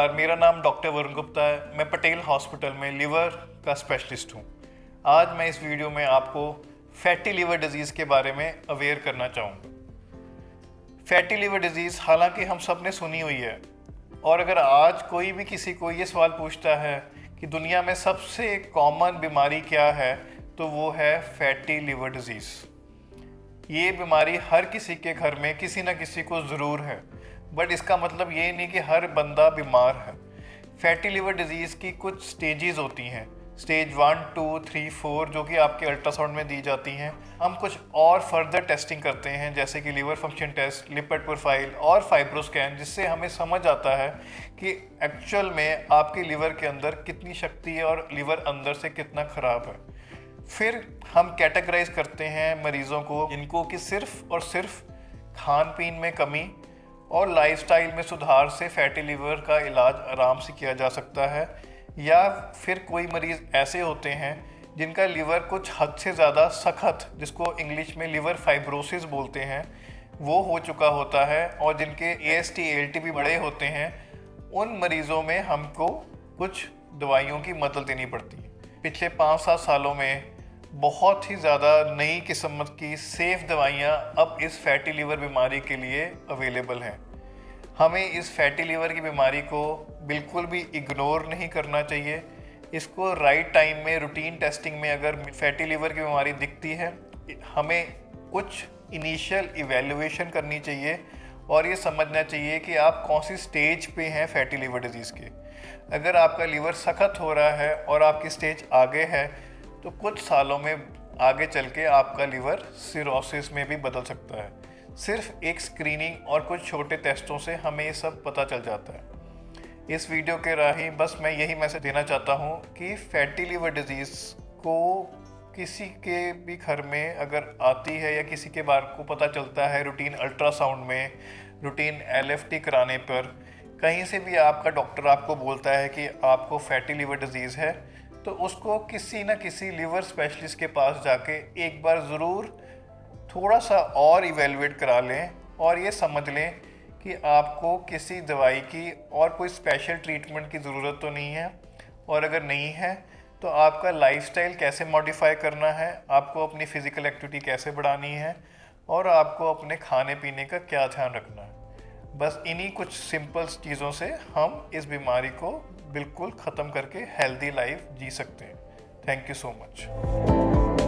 नमस्कार, मेरा नाम डॉक्टर वरुण गुप्ता है। मैं पटेल हॉस्पिटल में लिवर का स्पेशलिस्ट हूँ। आज मैं इस वीडियो में आपको फैटी लिवर डिजीज़ के बारे में अवेयर करना चाहूँगा। फैटी लिवर डिजीज़ हालांकि हम सब ने सुनी हुई है, और अगर आज कोई भी किसी को ये सवाल पूछता है कि दुनिया में सबसे कॉमन बीमारी क्या है, तो वो है फैटी लिवर डिजीज़। ये बीमारी हर किसी के घर में किसी न किसी को ज़रूर है, बट इसका मतलब ये नहीं कि हर बंदा बीमार है। फैटी लिवर डिजीज़ की कुछ स्टेजेस होती हैं, स्टेज 1, 2, 3, 4, जो कि आपके अल्ट्रासाउंड में दी जाती हैं। हम कुछ और फर्दर टेस्टिंग करते हैं, जैसे कि liver function test, lipid profile और फाइब्रोस्कैन, जिससे हमें समझ आता है कि एक्चुअल में आपके लीवर के अंदर कितनी शक्ति है और लीवर अंदर से कितना ख़राब है। फिर हम कैटेगराइज करते हैं मरीज़ों को, जिनको कि सिर्फ़ और सिर्फ खान पीन में कमी और लाइफस्टाइल में सुधार से फैटी लिवर का इलाज आराम से किया जा सकता है, या फिर कोई मरीज़ ऐसे होते हैं जिनका लिवर कुछ हद से ज़्यादा सख्त, जिसको इंग्लिश में लिवर फाइब्रोसिस बोलते हैं, वो हो चुका होता है, और जिनके AST ALT भी बड़े होते हैं। उन मरीज़ों में हमको कुछ दवाइयों की मदद देनी पड़ती है। पिछले 5-7 सालों में बहुत ही ज़्यादा नई किस्म की सेफ़ दवाइयाँ अब इस फैटी लिवर बीमारी के लिए अवेलेबल हैं। हमें इस फैटी लिवर की बीमारी को बिल्कुल भी इग्नोर नहीं करना चाहिए। इसको राइट टाइम में रूटीन टेस्टिंग में अगर फैटी लिवर की बीमारी दिखती है, हमें कुछ इनिशियल इवैल्यूएशन करनी चाहिए और ये समझना चाहिए कि आप कौन सी स्टेज पे हैं फैटी लिवर डिजीज़ के। अगर आपका लिवर सख्त हो रहा है और आपकी स्टेज आगे है, तो कुछ सालों में आगे चल के आपका लिवर सिरोसिस में भी बदल सकता है। सिर्फ एक स्क्रीनिंग और कुछ छोटे टेस्टों से हमें ये सब पता चल जाता है। इस वीडियो के राही बस मैं यही मैसेज देना चाहता हूँ कि फैटी लिवर डिजीज़ को किसी के भी घर में अगर आती है या किसी के बारे को पता चलता है रूटीन अल्ट्रासाउंड में, रूटीन LFT कराने पर, कहीं से भी आपका डॉक्टर आपको बोलता है कि आपको फैटी लिवर डिजीज़ है, तो उसको किसी न किसी लिवर स्पेशलिस्ट के पास जाके एक बार ज़रूर थोड़ा सा और इवेलुएट करा लें और ये समझ लें कि आपको किसी दवाई की और कोई स्पेशल ट्रीटमेंट की ज़रूरत तो नहीं है, और अगर नहीं है तो आपका लाइफस्टाइल कैसे मॉडिफाई करना है, आपको अपनी फ़िज़िकल एक्टिविटी कैसे बढ़ानी है, और आपको अपने खाने पीने का क्या ध्यान रखना है। बस इन्हीं कुछ सिंपल चीज़ों से हम इस बीमारी को बिल्कुल ख़त्म करके हेल्दी लाइफ जी सकते हैं। Thank you so much.